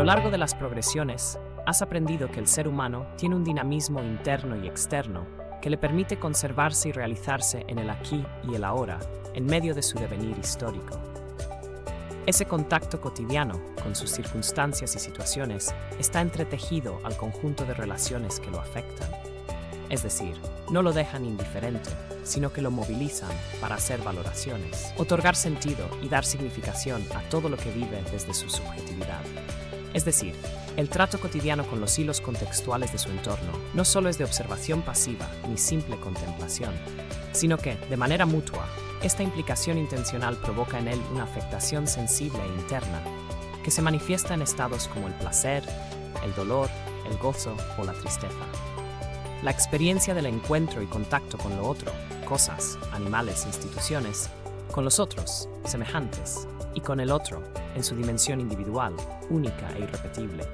lo largo de las progresiones, has aprendido que el ser humano tiene un dinamismo interno y externo que le permite conservarse y realizarse en el aquí y el ahora, en medio de su devenir histórico. Ese contacto cotidiano con sus circunstancias y situaciones está entretejido al conjunto de relaciones que lo afectan. Es decir, no lo dejan indiferente, sino que lo movilizan para hacer valoraciones, otorgar sentido y dar significación a todo lo que vive desde su subjetividad. Es decir, el trato cotidiano con los hilos contextuales de su entorno no solo es de observación pasiva ni simple contemplación, sino que, de manera mutua, esta implicación intencional provoca en él una afectación sensible e interna que se manifiesta en estados como el placer, el dolor, el gozo o la tristeza. La experiencia del encuentro y contacto con lo otro, cosas, animales, instituciones, con los otros, semejantes, y con el otro, en su dimensión individual, única e irrepetible,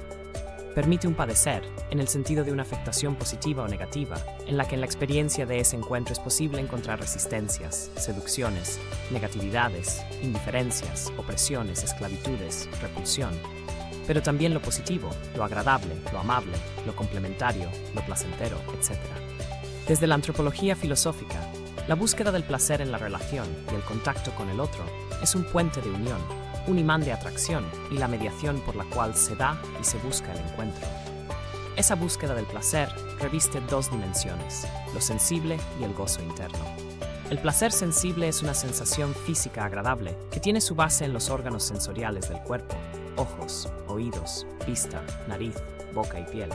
permite un padecer, en el sentido de una afectación positiva o negativa, en la que en la experiencia de ese encuentro es posible encontrar resistencias, seducciones, negatividades, indiferencias, opresiones, esclavitudes, repulsión, pero también lo positivo, lo agradable, lo amable, lo complementario, lo placentero, etc. Desde la antropología filosófica, la búsqueda del placer en la relación y el contacto con el otro es un puente de unión, un imán de atracción y la mediación por la cual se da y se busca el encuentro. Esa búsqueda del placer reviste dos dimensiones, lo sensible y el gozo interno. El placer sensible es una sensación física agradable que tiene su base en los órganos sensoriales del cuerpo, ojos, oídos, vista, nariz, boca y piel.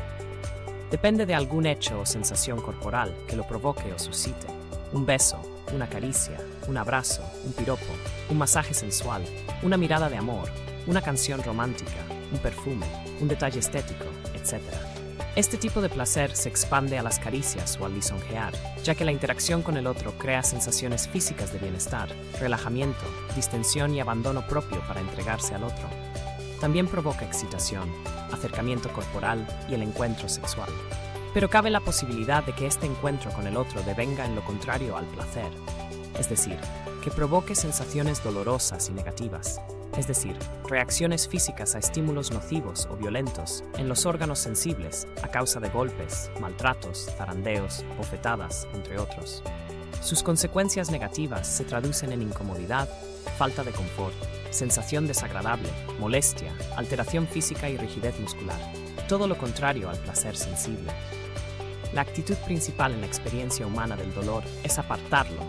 Depende de algún hecho o sensación corporal que lo provoque o suscite. Un beso, una caricia, un abrazo, un piropo, un masaje sensual, una mirada de amor, una canción romántica, un perfume, un detalle estético, etc. Este tipo de placer se expande a las caricias o al lisonjear, ya que la interacción con el otro crea sensaciones físicas de bienestar, relajamiento, distensión y abandono propio para entregarse al otro. También provoca excitación, acercamiento corporal y el encuentro sexual. Pero cabe la posibilidad de que este encuentro con el otro devenga en lo contrario al placer, es decir, que provoque sensaciones dolorosas y negativas, es decir, reacciones físicas a estímulos nocivos o violentos en los órganos sensibles a causa de golpes, maltratos, zarandeos, bofetadas, entre otros. Sus consecuencias negativas se traducen en incomodidad, falta de confort, sensación desagradable, molestia, alteración física y rigidez muscular, todo lo contrario al placer sensible. La actitud principal en la experiencia humana del dolor es apartarlo,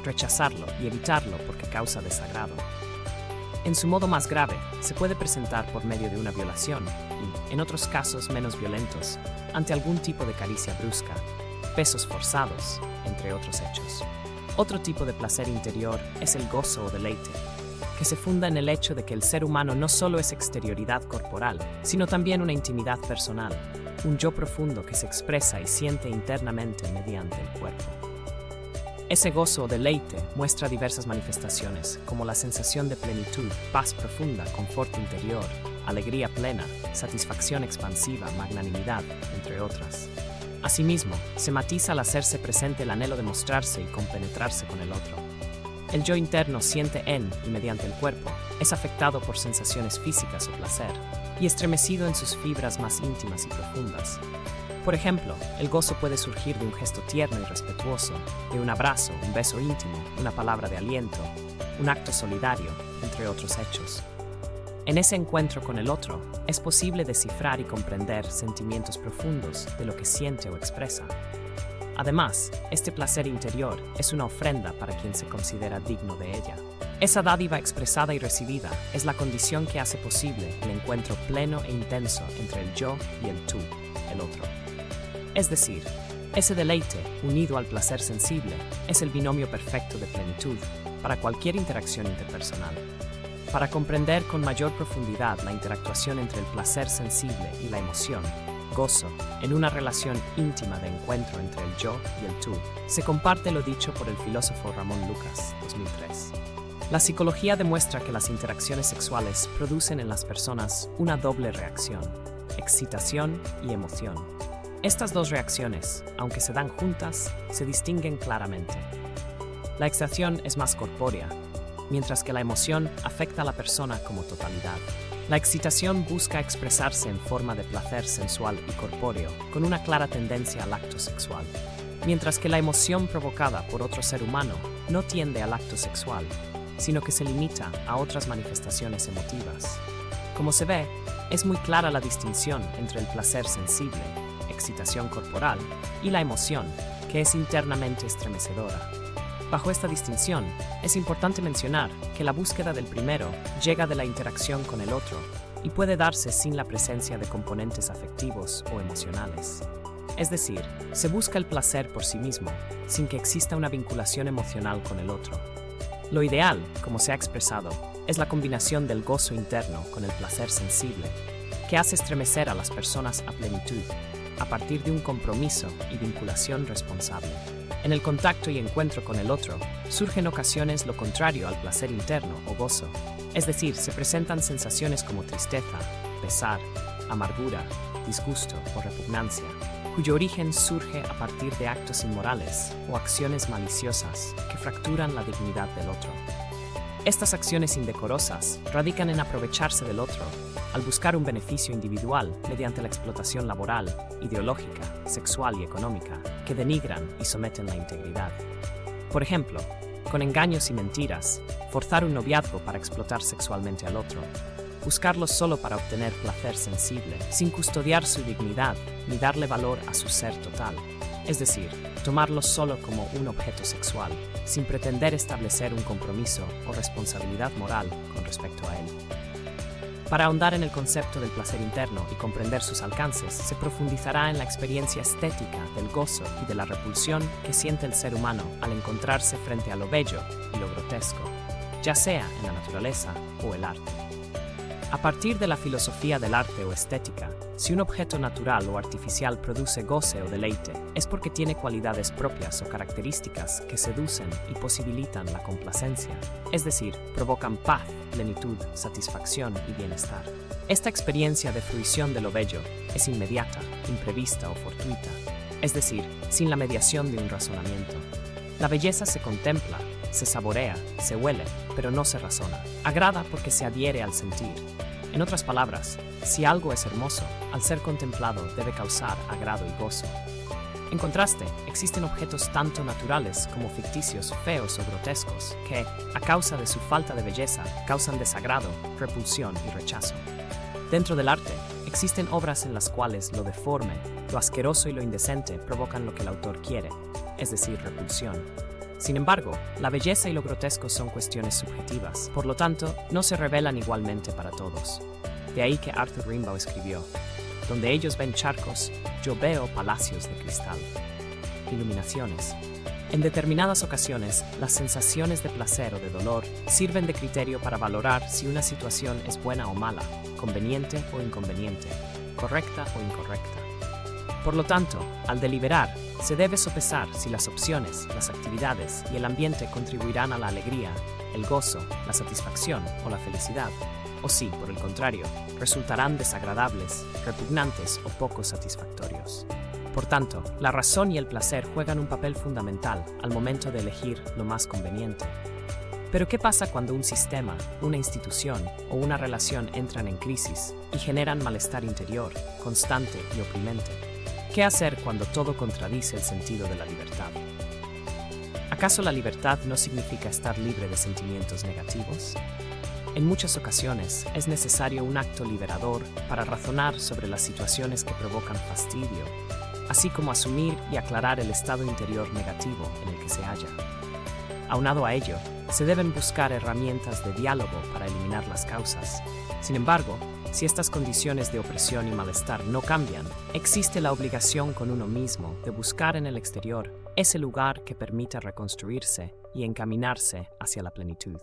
rechazarlo y evitarlo porque causa desagrado. En su modo más grave, se puede presentar por medio de una violación y, en otros casos menos violentos, ante algún tipo de caricia brusca, besos forzados, entre otros hechos. Otro tipo de placer interior es el gozo o deleite, que se funda en el hecho de que el ser humano no solo es exterioridad corporal, sino también una intimidad personal, un yo profundo que se expresa y siente internamente mediante el cuerpo. Ese gozo o deleite muestra diversas manifestaciones, como la sensación de plenitud, paz profunda, confort interior, alegría plena, satisfacción expansiva, magnanimidad, entre otras. Asimismo, se matiza al hacerse presente el anhelo de mostrarse y compenetrarse con el otro. El yo interno siente en y mediante el cuerpo, es afectado por sensaciones físicas o placer, y estremecido en sus fibras más íntimas y profundas. Por ejemplo, el gozo puede surgir de un gesto tierno y respetuoso, de un abrazo, un beso íntimo, una palabra de aliento, un acto solidario, entre otros hechos. En ese encuentro con el otro, es posible descifrar y comprender sentimientos profundos de lo que siente o expresa. Además, este placer interior es una ofrenda para quien se considera digno de ella. Esa dádiva expresada y recibida es la condición que hace posible el encuentro pleno e intenso entre el yo y el tú, el otro. Es decir, ese deleite, unido al placer sensible, es el binomio perfecto de plenitud para cualquier interacción interpersonal. Para comprender con mayor profundidad la interactuación entre el placer sensible y la emoción, gozo, en una relación íntima de encuentro entre el yo y el tú, se comparte lo dicho por el filósofo Ramón Lucas, 2003. La psicología demuestra que las interacciones sexuales producen en las personas una doble reacción, excitación y emoción. Estas dos reacciones, aunque se dan juntas, se distinguen claramente. La excitación es más corpórea, mientras que la emoción afecta a la persona como totalidad. La excitación busca expresarse en forma de placer sensual y corpóreo, con una clara tendencia al acto sexual, mientras que la emoción provocada por otro ser humano no tiende al acto sexual, sino que se limita a otras manifestaciones emotivas. Como se ve, es muy clara la distinción entre el placer sensible, excitación corporal, y la emoción, que es internamente estremecedora. Bajo esta distinción, es importante mencionar que la búsqueda del primero llega de la interacción con el otro y puede darse sin la presencia de componentes afectivos o emocionales. Es decir, se busca el placer por sí mismo, sin que exista una vinculación emocional con el otro. Lo ideal, como se ha expresado, es la combinación del gozo interno con el placer sensible, que hace estremecer a las personas a plenitud, a partir de un compromiso y vinculación responsable. En el contacto y encuentro con el otro, surge en ocasiones lo contrario al placer interno o gozo, es decir, se presentan sensaciones como tristeza, pesar, amargura, disgusto o repugnancia, cuyo origen surge a partir de actos inmorales o acciones maliciosas que fracturan la dignidad del otro. Estas acciones indecorosas radican en aprovecharse del otro, al buscar un beneficio individual mediante la explotación laboral, ideológica, sexual y económica, que denigran y someten la integridad. Por ejemplo, con engaños y mentiras, forzar un noviazgo para explotar sexualmente al otro, buscarlo solo para obtener placer sensible, sin custodiar su dignidad ni darle valor a su ser total, es decir, tomarlo solo como un objeto sexual, sin pretender establecer un compromiso o responsabilidad moral con respecto a él. Para ahondar en el concepto del placer interno y comprender sus alcances, se profundizará en la experiencia estética del gozo y de la repulsión que siente el ser humano al encontrarse frente a lo bello y lo grotesco, ya sea en la naturaleza o el arte. A partir de la filosofía del arte o estética, si un objeto natural o artificial produce goce o deleite, es porque tiene cualidades propias o características que seducen y posibilitan la complacencia, es decir, provocan paz, plenitud, satisfacción y bienestar. Esta experiencia de fruición de lo bello es inmediata, imprevista o fortuita, es decir, sin la mediación de un razonamiento. La belleza se contempla, se saborea, se huele, pero no se razona. Agrada porque se adhiere al sentir. En otras palabras, si algo es hermoso, al ser contemplado debe causar agrado y gozo. En contraste, existen objetos tanto naturales como ficticios, feos o grotescos, que, a causa de su falta de belleza, causan desagrado, repulsión y rechazo. Dentro del arte, existen obras en las cuales lo deforme, lo asqueroso y lo indecente provocan lo que el autor quiere, es decir, repulsión. Sin embargo, la belleza y lo grotesco son cuestiones subjetivas, por lo tanto, no se revelan igualmente para todos. De ahí que Arthur Rimbaud escribió: donde ellos ven charcos, yo veo palacios de cristal. Iluminaciones. En determinadas ocasiones, las sensaciones de placer o de dolor sirven de criterio para valorar si una situación es buena o mala, conveniente o inconveniente, correcta o incorrecta. Por lo tanto, al deliberar, se debe sopesar si las opciones, las actividades y el ambiente contribuirán a la alegría, el gozo, la satisfacción o la felicidad, o si, por el contrario, resultarán desagradables, repugnantes o poco satisfactorios. Por tanto, la razón y el placer juegan un papel fundamental al momento de elegir lo más conveniente. Pero ¿qué pasa cuando un sistema, una institución o una relación entran en crisis y generan malestar interior, constante y oprimente? ¿Qué hacer cuando todo contradice el sentido de la libertad? ¿Acaso la libertad no significa estar libre de sentimientos negativos? En muchas ocasiones es necesario un acto liberador para razonar sobre las situaciones que provocan fastidio, así como asumir y aclarar el estado interior negativo en el que se halla. Aunado a ello, se deben buscar herramientas de diálogo para eliminar las causas. Sin embargo, si estas condiciones de opresión y malestar no cambian, existe la obligación con uno mismo de buscar en el exterior ese lugar que permita reconstruirse y encaminarse hacia la plenitud.